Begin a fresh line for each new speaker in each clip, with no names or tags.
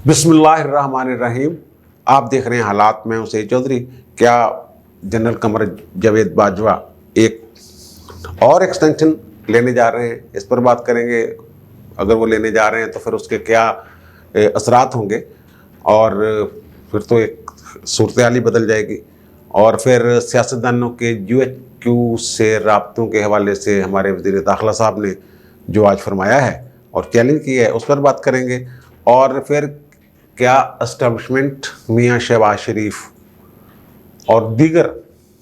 बिस्मिल्लाहिर्रहमानिर्रहीम। आप देख रहे हैं हालात में हूं सईद चौधरी। क्या जनरल कमर जावेद बाजवा एक और एक्सटेंशन लेने जा रहे हैं, इस पर बात करेंगे। अगर वो लेने जा रहे हैं तो फिर उसके क्या असरात होंगे, और फिर तो एक सूरत हाल ही बदल जाएगी। और फिर सियासतदानों के UHQ से राब्तों के हवाले से हमारे वज़ीर दाखिला साहब ने जो आज फरमाया है और चैलेंज किया है, उस पर बात करेंगे। और फिर क्या एस्टेब्लिशमेंट मियाँ शहबाज शरीफ और दीगर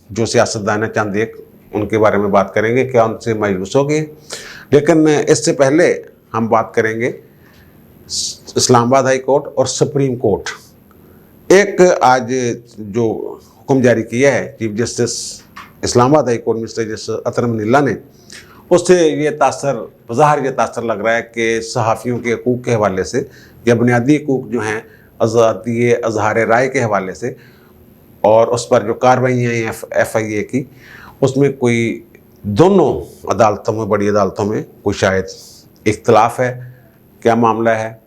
जो सियासतदान हैं चंद एक, उनके बारे में बात करेंगे, क्या उनसे मायूस हो गए। लेकिन इससे पहले हम बात करेंगे इस्लामाबाद हाई कोर्ट और सुप्रीम कोर्ट। एक आज जो हुक्म जारी किया है chief justice Islamabad high court mister justice Athar Minallah ने, उससे ये ज़ाहिर ये तासर लग रहा है कि सहाफ़ियों के हकूक़ के हवाले से या बुनियादी हकूक़ जो हैं आज़ादी इज़हार राय के हवाले से, और उस पर जो कार्रवाई हैं FIA की, उसमें कोई दोनों अदालतों में, बड़ी अदालतों में कोई शायद इख्तलाफ है। क्या मामला है,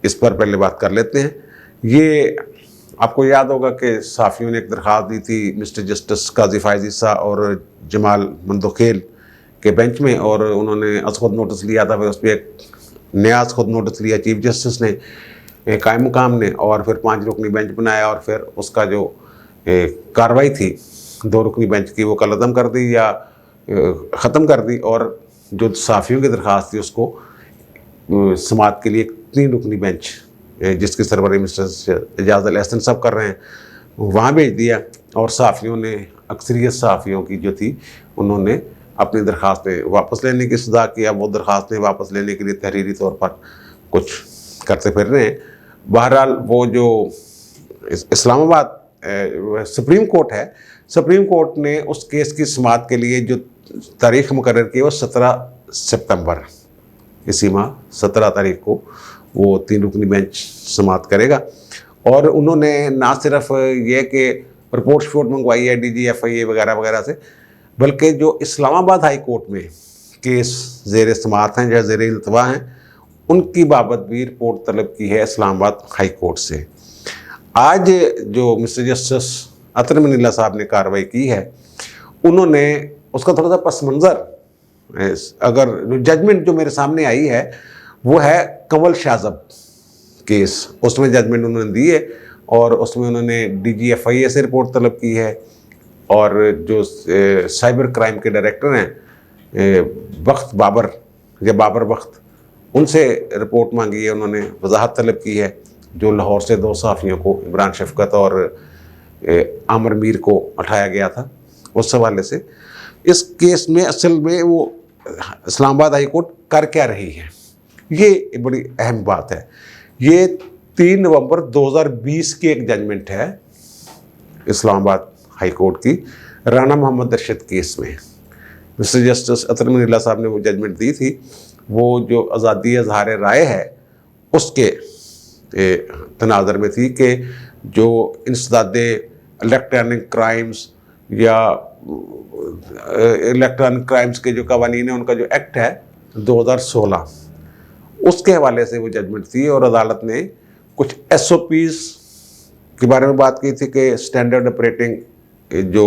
इस पर पहले बात कर लेते हैं। ये आपको याद होगा कि सहाफ़ियों ने एक दरख्वास्त दी थी मिस्टर जस्टिस काजी फ़ायज़ ईसा और जमाल मंदोखेल के बेंच में, और उन्होंने खुद नोटिस लिया था। फिर उस पर एक नया खुद नोटिस लिया चीफ जस्टिस ने, कायम मुकाम ने, और फिर 5 रुकनी बेंच बनाया, और फिर उसका जो कार्रवाई थी 2 रुकनी बेंच की, वो कल अदम कर दी या ख़त्म कर दी, और जो सहाफ़ियों की दरख्वास्त थी उसको समाअत के लिए 3 रुकनी बेंच, जिसकी सरबराही मिस्टर एजाज़ अल एहसन सब कर रहे हैं, वहाँ भेज दिया। और सहाफ़ियों ने, अक्सरियत सहाफ़ियों की जो थी, उन्होंने अपनी दरख्वास्तें वापस लेने की सदा की। अब वो दरख्वास्तें वापस लेने के लिए तहरीरी तौर पर कुछ करते फिर रहे हैं। बहरहाल वो जो इस्लामाबाद सुप्रीम कोर्ट है, सुप्रीम कोर्ट ने उस केस की समाअत के लिए जो तारीख़ मुकर्रर की वो 17 सितंबर, इसी माह 17 तारीख को वो 3 रुकनी बेंच समाअत करेगा। और उन्होंने ना सिर्फ ये कि रिपोर्ट मंगवाई है DG FIA वगैरह वगैरह से, बल्कि जो इस्लामाबाद हाई कोर्ट में केस ज़ेर समाअत हैं या ज़ेर इल्तवा हैं, उनकी बाबत भी रिपोर्ट तलब की है इस्लामाबाद हाई कोर्ट से। आज जो मिस्टर जस्टिस अतर मनीला साहब ने कार्रवाई की है, उन्होंने उसका थोड़ा सा पस मंज़र, अगर जजमेंट जो मेरे सामने आई है वो है कंवल शाहज़ब केस, उसमें जजमेंट उन्होंने दी है, और उसमें उन्होंने DG FIA से रिपोर्ट तलब की है, और जो साइबर क्राइम के डायरेक्टर हैं बख्त बाबर या बाबर बख्त, उनसे रिपोर्ट मांगी है, उन्होंने वजाहत तलब की है। जो लाहौर से 2 सहाफ़ियों को, इमरान शफ़कत और आमिर मीर को उठाया गया था, उस हवाले से इस केस में असल में वो इस्लामाबाद हाई कोर्ट कर क्या रही है, ये बड़ी अहम बात है। ये 3 नवंबर 2020 की एक जजमेंट है इस्लामाबाद हाई कोर्ट की, राना मोहम्मद अरशद केस में। मिस्टर जस्टिस अतर मनीला साहब ने वो जजमेंट दी थी। वो जो आज़ादी इज़हार राय है उसके तनाज़र में थी कि जो इंसदादे इलेक्ट्रॉनिक क्राइम्स या इलेक्ट्रॉनिक क्राइम्स के जो कवानीन है, उनका जो एक्ट है 2016, उसके हवाले से वो जजमेंट थी। और अदालत ने कुछ SOPs के बारे में बात की थी कि स्टैंडर्ड ऑपरेटिंग जो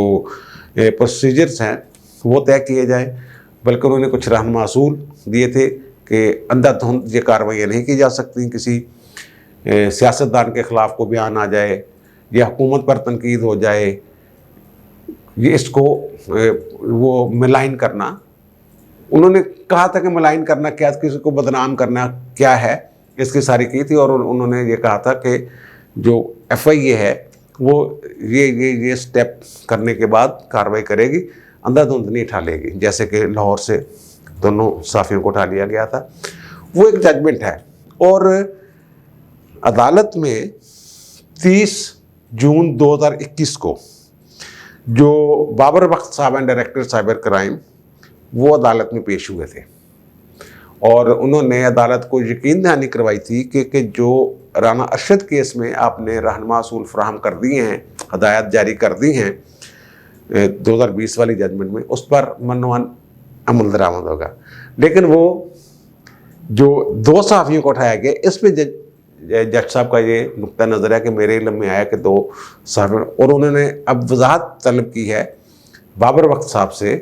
प्रोसीजर्स हैं वो तय किए जाएं, बल्कि उन्होंने कुछ रहनुमा असूल दिए थे कि अंधाधुंध ये कार्रवाइयाँ नहीं की जा सकती, किसी सियासतदान के ख़िलाफ़ को बयान आ जाए या हुकूमत पर तनकीद हो जाए, ये इसको वो मलाइन करना, उन्होंने कहा था कि मलाइन करना क्या, किसी को बदनाम करना क्या है, इसकी सारी की थी। और उन्होंने ये कहा था कि जो FIA है वो ये स्टेप करने के बाद कार्रवाई करेगी, अंधाधुंध नहीं उठा लेगी, जैसे कि लाहौर से दोनों सहाफ़ियों को उठा लिया गया था। वो एक जजमेंट है। और अदालत में 30 जून 2021 को जो बाबर बख्त साहब एंड डायरेक्टर साइबर क्राइम, वो अदालत में पेश हुए थे, और उन्होंने अदालत को यकीन दहानी करवाई थी कि जो राना अरशद केस में आपने रहनुमा असूल फराहम कर दिए हैं, हदायत जारी कर दी हैं 2020 वाली जजमेंट में, उस पर मनोवन अमल दरामद होगा। लेकिन वो जो 2 सहाफ़ियों को उठाया गया, इस पर जज साहब का ये नुक्ता नज़र है कि मेरे इल्म में आया कि 2 साहब, और उन्होंने अब वजाहत तलब की है बाबर वक्त साहब से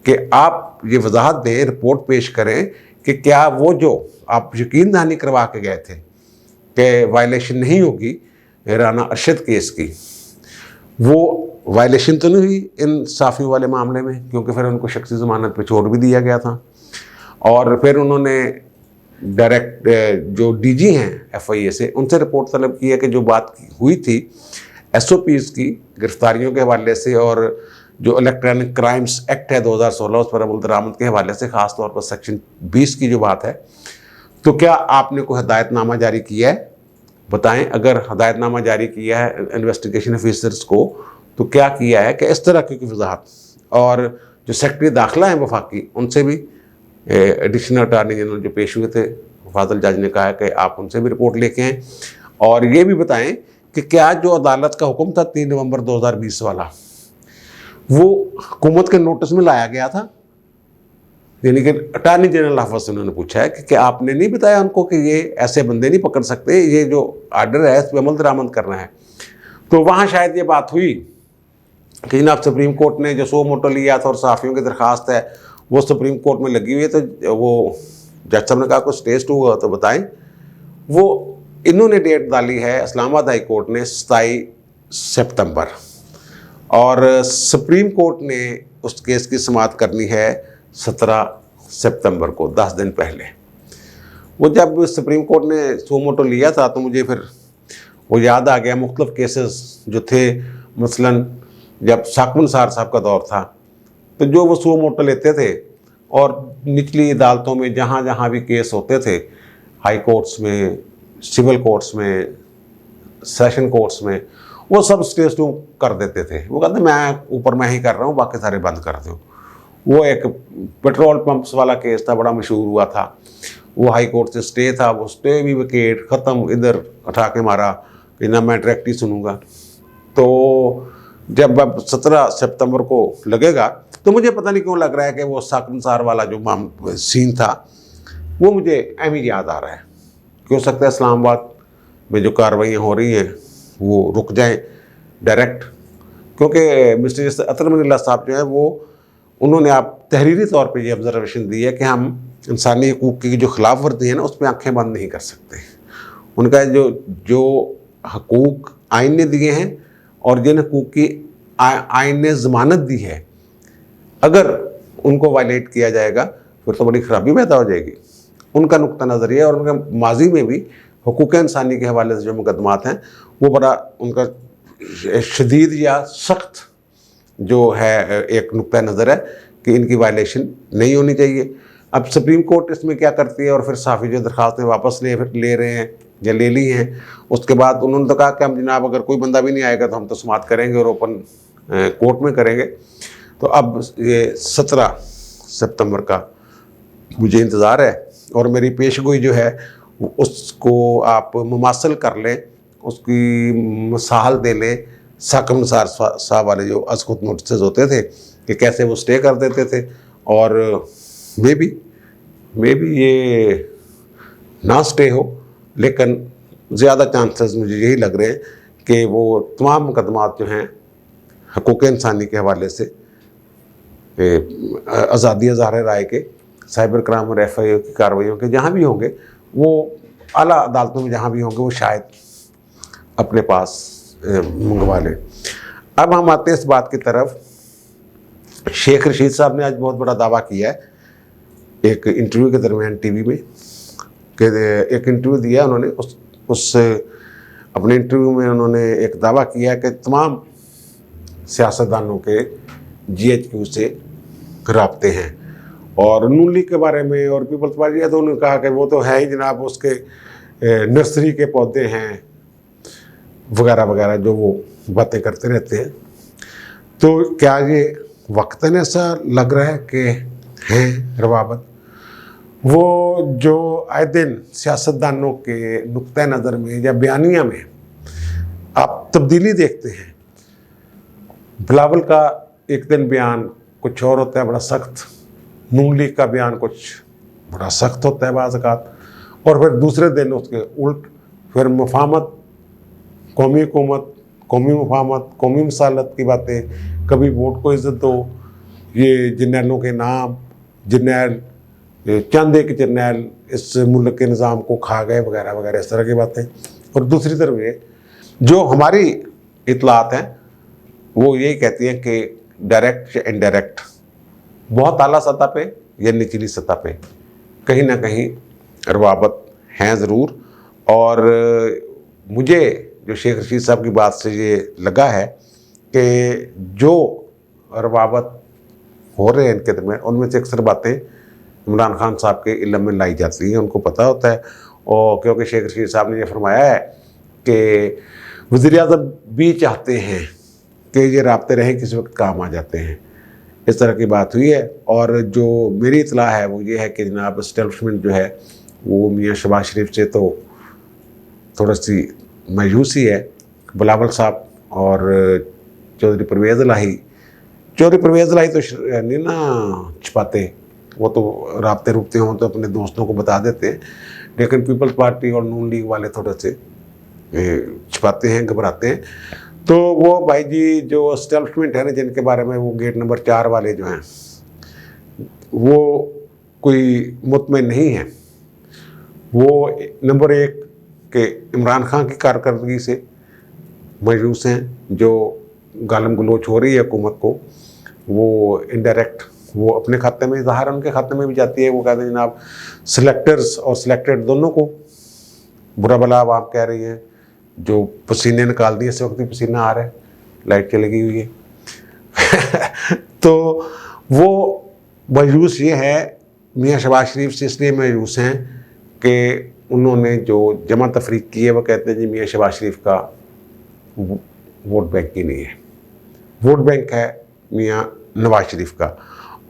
कि आप ये वजाहत दें, रिपोर्ट पेश करें कि क्या वो जो आप यकीन दहानी करवा के गए थे कि वायलेशन नहीं होगी राना अरशद केस की, वो वायलेशन तो नहीं हुई इन साफ़ियों वाले मामले में, क्योंकि फिर उनको शख्सी ज़मानत पे छोड़ भी दिया गया था। और फिर उन्होंने डायरेक्ट जो डीजी हैं FIA से उनसे रिपोर्ट तलब की है कि जो बात हुई थी SOPs की गिरफ्तारियों के हवाले से और जो इलेक्ट्रॉनिक क्राइम्स एक्ट है 2016 उस पर अमल दरामद के हवाले से, ख़ास तौर पर सेक्शन 20 की जो बात है, तो क्या आपने कोई हदायतनामा जारी किया है? बताएं, अगर हदायतनामा जारी किया है इन्वेस्टिगेशन ऑफिसर्स को तो क्या किया है कि इस तरह की वजाहत। और जो सेक्रेटरी दाखिला हैं वफाकी, उनसे भी एडिशनल अटार्नी जनरल जो पेश हुए थे फाजल जज ने कहा है कि आप उनसे भी रिपोर्ट लेके आएँ और ये भी बताएं कि क्या जो अदालत का हुक्म था 3 नवंबर 2020 वाला, वो हुकूमत के नोटिस में लाया गया था? यानी कि अटार्नी जनरल ऑफिस से उन्होंने पूछा है कि क्या आपने नहीं बताया उनको कि ये ऐसे बंदे नहीं पकड़ सकते, ये जो आर्डर है इस पर अमल दरामद करना है। तो वहाँ शायद ये बात हुई कि जनाब सुप्रीम कोर्ट ने जो सो मोटो लिया था और साफ़ियों की दरख्वास्त है वो सुप्रीम कोर्ट में लगी हुई है, तो वो जज साहब ने कहा कुछ टेस्ट हुआ तो बताएं। वो इन्होंने डेट डाली है इस्लामाबाद हाई कोर्ट ने 27 सितंबर, और सुप्रीम कोर्ट ने उस केस की समाअत करनी है 17 सितंबर को, 10 दिन पहले। वो जब सुप्रीम कोर्ट ने सो मोटो लिया था तो मुझे फिर वो याद आ गया मुख्तलिफ केसेस जो थे, मसलन जब साकम निसार साहब का दौर था तो जो वो सो मोटो लेते थे और निचली अदालतों में जहाँ जहाँ भी केस होते थे, हाई कोर्ट्स में, सिविल कोर्ट्स में, सेशन कोर्ट्स में, वो सब स्टेज टू कर देते थे। वो कहते मैं ऊपर मैं ही कर रहा हूँ, बाकी सारे बंद कर दो। वो एक पेट्रोल पंप्स वाला केस था, बड़ा मशहूर हुआ था। वो हाई कोर्ट से स्टे था, वो स्टे भी विकेट ख़त्म, इधर उठा के मारा कि ना मैं डायरेक्ट ही सुनूंगा। तो जब अब 17 सितंबर को लगेगा तो मुझे पता नहीं क्यों लग रहा है कि वो साकम निसार वाला जो सीन था वो मुझे अहमी याद आ रहा है कि हो सकता है इस्लामाबाद में जो कार्रवाइयाँ हो रही हैं वो रुक जाएं डायरेक्ट, क्योंकि मिस्टर अतर मनील्लाह साहब जो है वो उन्होंने आप तहरीरी तौर पे ये ऑब्जर्वेशन दी है कि हम इंसानी हकूक़ की जो खिलाफ वर्जी है ना उस पर आँखें बंद नहीं कर सकते। उनका जो हकूक़ आइन ने दिए हैं और जिन हकूक़ की आइन ने ज़मानत दी है, अगर उनको वायलेट किया जाएगा फिर तो बड़ी ख़राबी पैदा हो जाएगी। उनका नुक्ता नज़रिया और उनका माजी में भी हकूक़ इंसानी के हवाले से जो मुकदमात हैं वो बड़ा उनका शदीद या सख्त जो है एक नुक्ता नज़र है कि इनकी वायलेशन नहीं होनी चाहिए। अब सुप्रीम कोर्ट इसमें क्या करती है, और फिर साफ़ी जो दरख्वास्तें वापस ले रहे हैं या ले ली हैं, उसके बाद उन्होंने तो कहा कि हम जनाब अगर कोई बंदा भी नहीं आएगा तो हम तो समाअत करेंगे और ओपन कोर्ट में करेंगे। तो अब ये 17 सितंबर का मुझे इंतज़ार है और मेरी पेशगोई जो है उसको आप मुमासल कर लें, उसकी मिसाल दे लें साकम निसार साहब वाले जो असकुत नोटिस होते थे कि कैसे वो स्टे कर देते थे। और मे बी ये ना स्टे हो, लेकिन ज़्यादा चांसेस मुझे यही लग रहे हैं कि वो तमाम मुकदमात जो हैं हकूक़ इंसानी के हवाले से, आज़ादी इज़हार राय के, साइबर क्राइम और FIA की कार्रवाइयों के जहाँ भी होंगे, वो आला अदालतों में जहाँ भी होंगे वो शायद अपने पास मंगवा लें। अब हम आते हैं इस बात की तरफ, शेख रशीद साहब ने आज बहुत बड़ा दावा किया है एक इंटरव्यू के दरमियान टीवी में, कि एक इंटरव्यू दिया उन्होंने, उस अपने इंटरव्यू में उन्होंने एक दावा किया कि तमाम सियासतदानों के GHQ से राब्ते हैं और नून लीग के बारे में और पीपल्स पार्टी है तो उन्होंने कहा कि वो तो है ही जनाब, उसके नर्सरी के पौधे हैं वगैरह वगैरह जो वो बातें करते रहते हैं। तो क्या ये वक्तन ऐसा लग रहा है कि हैं रवाबत, वो जो आए दिन सियासतदानों के नुक्ता नज़र में या बयानिया में आप तब्दीली देखते हैं? बिलावल का एक दिन बयान कुछ और होता है बड़ा सख्त, नून लीग का बयान कुछ बड़ा सख्त होता है बाज़ औक़ात, और फिर दूसरे दिन उसके उल्ट फिर मफामत, कौमी हुकूमत, कौमी मफामत, कौमी मसालत की बातें, कभी वोट को इज्जत दो, ये जर्नैलों के नाम, जर्नैल चंद एक जर्नैल इस मुल्क के निज़ाम को खा गए वगैरह वगैरह, इस तरह की बातें। और दूसरी तरफ ये जो हमारी इतलात हैं वो यही कहती हैं कि डायरेक्ट या इनडायरेक्ट, बहुत आला सतह पे या निचली सतह पे कहीं ना कहीं रवाबत हैं ज़रूर। और मुझे जो शेख रशीद साहब की बात से ये लगा है कि जो रवाबत हो रहे हैं इनके दरमियान, उनमें से अक्सर बातें इमरान खान साहब के इल्म में लाई जाती हैं, उनको पता होता है। और क्योंकि शेख रशीद साहब ने ये फरमाया है कि वज़ीर-ए-आज़म भी चाहते हैं कि ये राब्ते रहें, किसी वक्त काम आ जाते हैं, इस तरह की बात हुई है। और जो मेरी इतला है वो ये है कि जनाब एस्टेब्लिशमेंट जो है वो मियाँ शहबाज शरीफ से तो थोड़ी सी मायूसी है। बिलावल साहब और चौधरी परवेज़ इलाही तो नहीं ना छिपाते, वो तो राब्ते रुकते हों तो अपने दोस्तों को बता देते हैं, लेकिन पीपल्स पार्टी और नून लीग वाले थोड़े से छिपाते हैं, घबराते हैं। तो वो भाई जी जो एस्टेब्लिशमेंट है ना, जिनके बारे में वो गेट नंबर 4 वाले जो हैं वो कोई मुतमईन नहीं है। वो नंबर 1 के इमरान खान की कारकर्दगी से मायूस हैं, जो गालम गलोच हो रही है हुकूमत को, वो इनडायरेक्ट वो अपने खाते में ज़ाहिर उनके खाते में भी जाती है। वो कहते हैं जनाब सिलेक्टर्स और सिलेक्टेड दोनों को बुरा भला आप कह रही हैं, जो पसीने निकाल दिए, इस वक्त भी पसीना आ रहा है, लाइट चली गई हुई है तो वो मायूस ये है, मियाँ शहबाज शरीफ से इसलिए मायूस हैं कि उन्होंने जो जमा तफरीक की है, वो कहते हैं जी मियाँ शहबाज शरीफ का वोट बैंक ही नहीं है, वोट बैंक है मियाँ नवाज शरीफ का।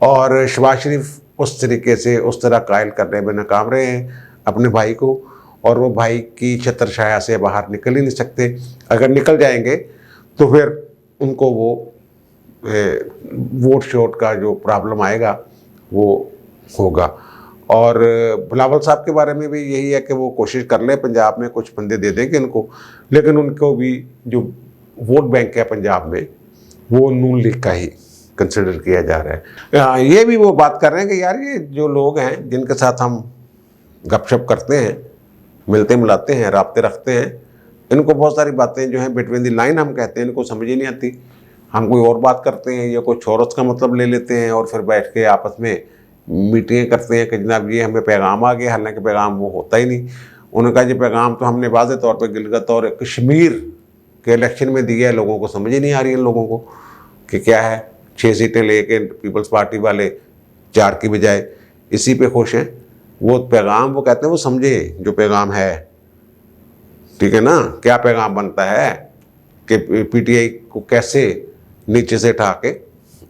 और शहबाज शरीफ उस तरीके से उस तरह कायल करने में नाकाम रहे हैं अपने भाई को, और वो भाई की छत्र छाया से बाहर निकल ही नहीं सकते। अगर निकल जाएंगे तो फिर उनको वो वोट शोट का जो प्रॉब्लम आएगा वो होगा। और बिलावल साहब के बारे में भी यही है कि वो कोशिश कर ले पंजाब में कुछ बंदे दे देंगे इनको, लेकिन उनको भी जो वोट बैंक है पंजाब में वो नून लीग का ही कंसिडर किया जा रहा है। ये भी वो बात कर रहे हैं कि यार ये जो लोग हैं जिनके साथ हम गपशप करते हैं, मिलते मिलाते हैं, राब्ते रखते हैं, इनको बहुत सारी बातें जो हैं बिटवीन द लाइन हम कहते हैं, इनको समझ ही नहीं आती। हम कोई और बात करते हैं या कोई छोरस का मतलब ले लेते हैं और फिर बैठ के आपस में मीटिंगें करते हैं कि जनाब ये हमें पैगाम आ गया, हालांकि पैगाम वो होता ही नहीं। उन्होंने कहा जी पैगाम तो हमने वाज़े तौर पर गिलगित और कश्मीर के इलेक्शन में दिया है, लोगों को समझ ही नहीं आ रही है लोगों को कि क्या है। 6 सीटें लेके पीपल्स पार्टी वाले 4 की बजाय इसी पे खुश हैं। वो पैगाम वो कहते हैं वो समझे जो पैगाम है, ठीक है ना, क्या पैगाम बनता है कि पीटीआई को कैसे नीचे से उठा के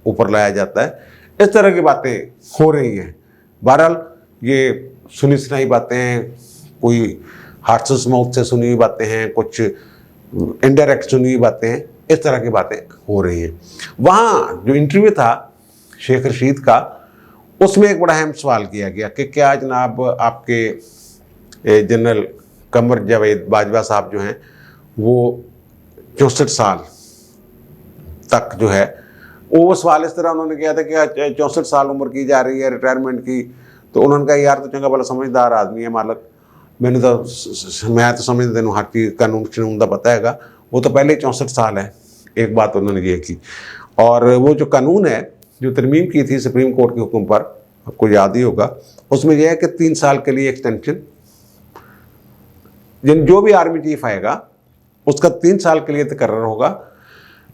ऊपर लाया जाता है, इस तरह की बातें हो रही हैं। बहरहाल ये सुनी सुनाई बातें हैं, कोई हार्ट्स माउथ से सुनी हुई बातें हैं, कुछ इनडायरेक्ट सुनी हुई बातें हैं, इस तरह की बातें हो रही हैं। वहाँ जो इंटरव्यू था शेख रशीद का, उसमें एक बड़ा अहम सवाल किया गया कि क्या जनाब आपके जनरल कमर जावेद बाजवा साहब जो हैं वो 64 साल तक जो है, वो सवाल इस तरह उन्होंने किया था कि 64 साल उम्र की जा रही है रिटायरमेंट की। तो उन्होंने कहा यार तो चंगा भला समझदार आदमी है मालक, मैं तो समझते हूँ हर चीज़ कानून कानून का पता हैगा, वो तो पहले ही 64 साल है। एक बात उन्होंने ये की। और वो जो कानून है जो तरमीम की थी सुप्रीम कोर्ट के हुक्म पर, आपको याद ही होगा, उसमें यह है कि 3 साल के लिए एक्सटेंशन, जो भी आर्मी चीफ आएगा उसका 3 साल के लिए तकर्रर होगा,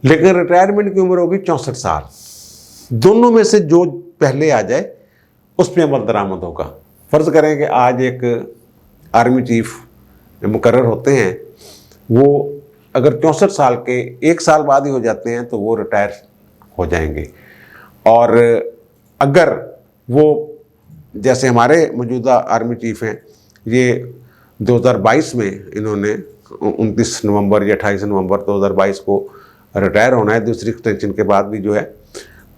लेकिन रिटायरमेंट की उम्र होगी 64 साल। दोनों में से जो पहले आ जाए उस पर अमल दरामद होगा। फ़र्ज़ करें कि आज एक आर्मी चीफ मुकर्रर होते हैं, वो अगर 64 साल के 1 साल बाद ही हो जाते हैं तो वो रिटायर हो जाएंगे। और अगर वो जैसे हमारे मौजूदा आर्मी चीफ हैं, ये 2022 में इन्होंने 29 नवंबर या 28 नवंबर 2022 को रिटायर होना है दूसरी एक्सटेंशन के बाद भी जो है,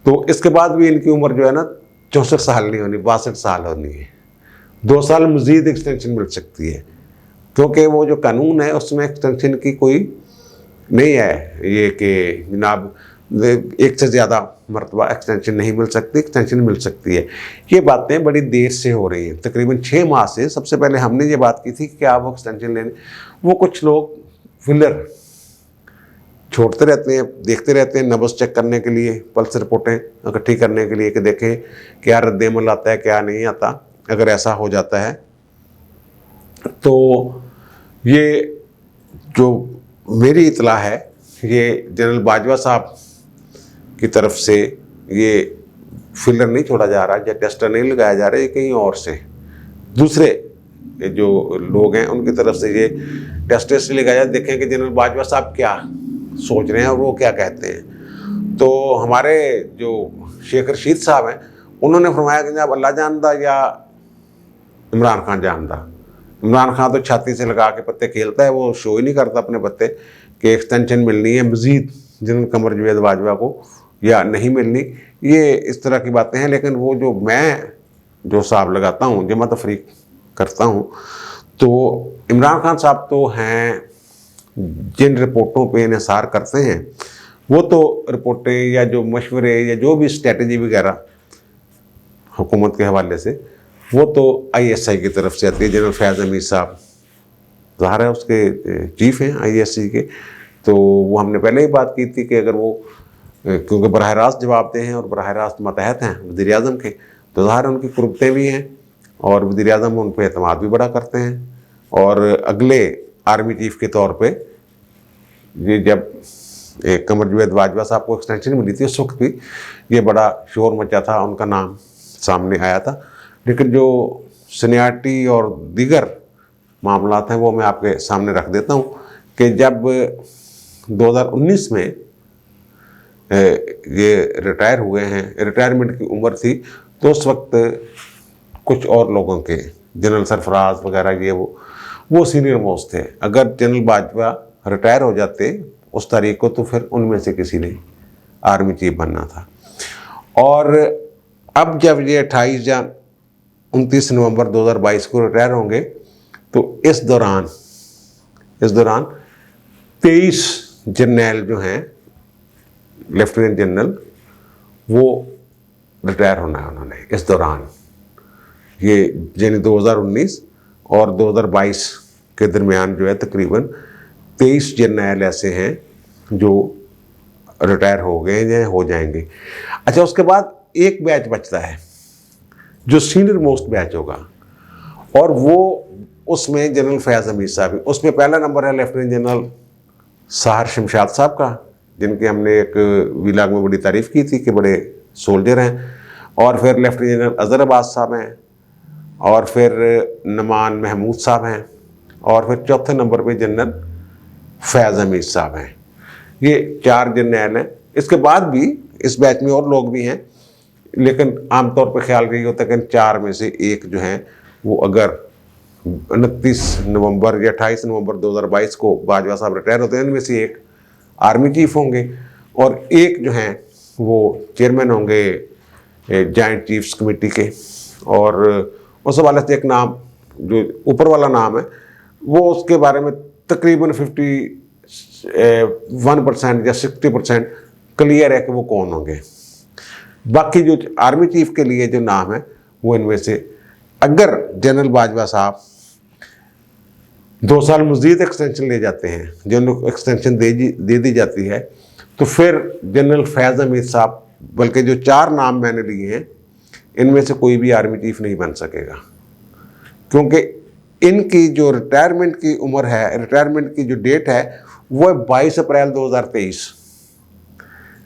तो इसके बाद भी इनकी उम्र जो है ना 64 साल नहीं होनी, 62 साल होनी है। 2 साल मज़ीद एक्सटेंशन मिल सकती है। क्योंकि वो जो कानून है उसमें एक्सटेंशन की कोई नहीं है, ये कि जनाब एक से ज़्यादा मरतबा एक्सटेंशन नहीं मिल सकती, एक्सटेंशन मिल सकती है। ये बातें बड़ी देर से हो रही हैं, तकरीबन 6 माह से। सबसे पहले हमने ये बात की थी कि आप वो एक्सटेंशन लेने, वो कुछ लोग फिलर छोड़ते रहते हैं, देखते रहते हैं नब्ज़ चेक करने के लिए, पल्स रिपोर्टें इकट्ठी करने के लिए कि देखें क्या रद्द-ए-अमल आता है, क्या नहीं आता। अगर ऐसा हो जाता है तो ये जो मेरी इतला है, ये जनरल बाजवा साहब की तरफ से ये फिलर नहीं छोड़ा जा रहा या टेस्टर नहीं लगाया जा रहा है, ये कहीं और से दूसरे जो लोग हैं उनकी तरफ से ये टेस्ट लगाया जाए, देखें कि जनरल बाजवा साहब क्या सोच रहे हैं और वो क्या कहते हैं। तो हमारे जो शेख रशीद साहब हैं उन्होंने फरमाया कि जब अल्लाह जानदा या इमरान खान जानदा। इमरान खान तो छाती से लगा के पत्ते खेलता है, वो शो ही नहीं करता अपने पत्ते कि एक्सटेंशन मिलनी है मज़ीद जनरल कमर जावेद बाजवा को या नहीं मिलनी। ये इस तरह की बातें हैं। लेकिन वो जो मैं जो साहब लगाता हूँ, जमा तफरीक करता हूँ, तो इमरान खान साहब तो हैं जिन रिपोर्टों पे इन्हिसार करते हैं, वो तो रिपोर्टें या जो मशवरे या जो भी स्ट्रेटजी वगैरह हुकूमत के हवाले से, वो तो ISI की तरफ से आती है। जनरल फैज़ अमीर साहब ज़ाहिर है उसके चीफ़ हैं ISI के, तो वो हमने पहले ही बात की थी कि अगर वो क्योंकि बराह रास्त जवाबदेह हैं और बराह रास्त मतहत हैं वज़ीर आज़म के, तो ज़ाहिर उनकी कुर्बतें भी हैं और वज़ीर आज़म उन पर एतमाद भी बड़ा करते हैं। और अगले आर्मी चीफ़ के तौर पे ये जब कमर जावेद बाजवा साहब को एक्सटेंशन मिली थी, उस वक्त भी ये बड़ा शोर मचा था, उनका नाम सामने आया था। लेकिन जो सीनियरिटी और दीगर मामलात हैं वो मैं आपके सामने रख देता हूँ कि जब 2019 में ये रिटायर हुए हैं, रिटायरमेंट की उम्र थी, तो उस वक्त कुछ और लोगों के जनरल सरफराज वगैरह ये वो सीनियर मोस्ट थे। अगर जनरल बाजवा रिटायर हो जाते उस तारीख को तो फिर उनमें से किसी ने आर्मी चीफ बनना था। और अब जब ये 28 या 29 नवंबर 2022 को रिटायर होंगे, तो इस दौरान 23 जर्नल जो हैं लेफ्टिनेंट जनरल, वो रिटायर होना है उन्होंने इस दौरान। ये यानी 2019 और 2022 के दरमियान जो है तकरीबन 23 जर्नल ऐसे हैं जो रिटायर हो गए या हो जाएंगे। अच्छा, उसके बाद एक बैच बचता है जो सीनियर मोस्ट बैच होगा, और वो उसमें जनरल फैज़ अमीर साहब, उसमें पहला नंबर है लेफ्टिनेंट जनरल साहर शमशाद साहब का, जिनकी हमने एक विलाग में बड़ी तारीफ़ की थी कि बड़े सोल्जर हैं। और फिर लेफ्टिनेंट जनरल अज़हर अब्बास साहब हैं, और फिर नमान महमूद साहब हैं, और फिर चौथे नंबर पे जनरल फैज़ अमीर साहब हैं। ये 4 जर्नल हैं। इसके बाद भी इस बैच में और लोग भी हैं, लेकिन आमतौर पर ख्याल यही होता है कि 4 में से एक जो हैं वो अगर 29 नवंबर या 28 नवंबर 2022 को बाजवा साहब रिटायर होते हैं, इनमें से एक आर्मी चीफ होंगे और एक जो हैं वो चेयरमैन होंगे जॉइंट चीफ्स कमेटी के। और उस हवाले से एक नाम जो ऊपर वाला नाम है वो उसके बारे में तकरीबन 51% या 60% क्लियर है कि वो कौन होंगे। बाकी जो आर्मी चीफ के लिए जो नाम है वो इनमें से, अगर जनरल बाजवा साहब 2 साल मज़ीद एक्सटेंशन ले जाते हैं, जनरल एक्सटेंशन दे दी जाती है, तो फिर जनरल फैज़ अमीर साहब, बल्कि जो 4 नाम मैंने लिए हैं इनमें से कोई भी आर्मी चीफ नहीं बन सकेगा, क्योंकि इनकी जो रिटायरमेंट की उम्र है, रिटायरमेंट की जो डेट है वो है 22 अप्रैल 2023।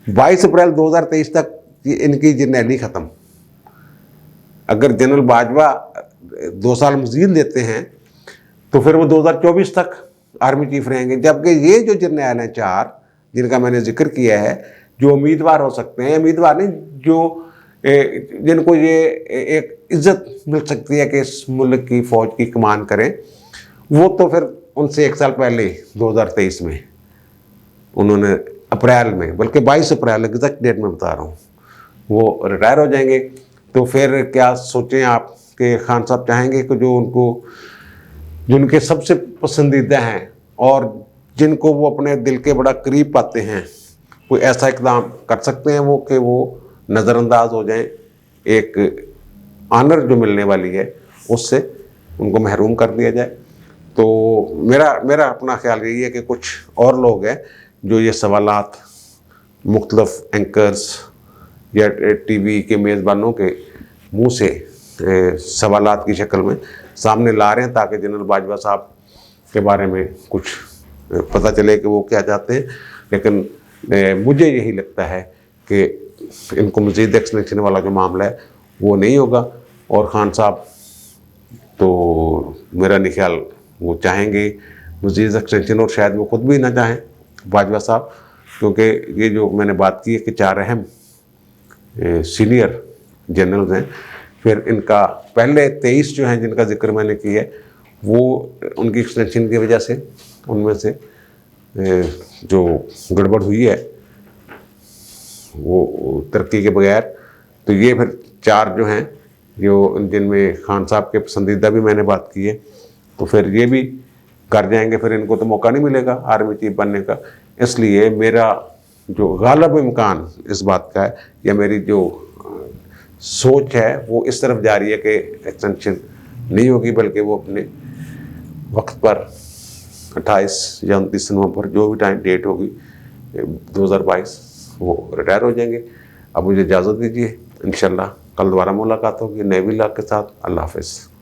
22 अप्रैल 2023 तक इनकी जर्नैली ख़त्म। अगर जनरल बाजवा 2 साल मज़ीद लेते हैं तो फिर वो 2024 तक आर्मी चीफ रहेंगे। जबकि ये जो जर्नैल हैं 4 जिनका मैंने जिक्र किया है, जो उम्मीदवार हो सकते हैं, उम्मीदवार नहीं, जो जिनको ये एक इज़्ज़त मिल सकती है कि इस मुल्क की फ़ौज की कमान करें, वो तो फिर उनसे 1 साल पहले 2023 में उन्होंने अप्रैल में, बल्कि 22 अप्रैल एग्जैक्ट डेट में बता रहा हूँ, वो रिटायर हो जाएंगे। तो फिर क्या सोचें आप कि खान साहब चाहेंगे कि जो उनको जो उनके सबसे पसंदीदा हैं और जिनको वो अपने दिल के बड़ा करीब पाते हैं, कोई ऐसा इकदाम कर सकते हैं वो कि वो नज़रअंदाज हो जाएं, एक आनर जो मिलने वाली है उससे उनको महरूम कर दिया जाए। तो मेरा अपना ख्याल यही है कि कुछ और लोग हैं जो ये सवालात मुख्तलिफ एंकर्स या टीवी के मेज़बानों के मुंह से सवालात की शक्ल में सामने ला रहे हैं ताकि जनरल बाजवा साहब के बारे में कुछ पता चले कि वो क्या चाहते हैं। लेकिन मुझे यही लगता है कि इनको मज़ीद एक्सटेंशन वाला जो मामला है वो नहीं होगा। और खान साहब तो मेरा नहीं ख्याल वो चाहेंगे मज़ीद एक्सटेंशन, और शायद वो खुद भी ना चाहें बाजवा साहब, क्योंकि ये जो मैंने बात की है कि 4 अहम सीनियर जनरल्स हैं, फिर इनका पहले 23 जो हैं जिनका जिक्र मैंने किया है वो उनकी एक्सटेंशन की वजह से उनमें से जो गड़बड़ हुई है वो तरक्की के बगैर, तो ये फिर 4 जो हैं जो जिनमें खान साहब के पसंदीदा भी मैंने बात की है, तो फिर ये भी कर जाएंगे, फिर इनको तो मौका नहीं मिलेगा आर्मी चीफ बनने का। इसलिए मेरा जो गालिब इम्कान इस बात का है या मेरी जो सोच है वो इस तरफ जा रही है कि एक्सटेंशन नहीं होगी, बल्कि वो अपने वक्त पर 28 या 29 नवंबर जो भी टाइम डेट होगी 2022 वो रिटायर हो जाएंगे। अब मुझे इजाज़त दीजिए, इंशाल्लाह कल दोबारा मुलाकात होगी नए व्लॉग के साथ। अल्लाह हाफ़िज़।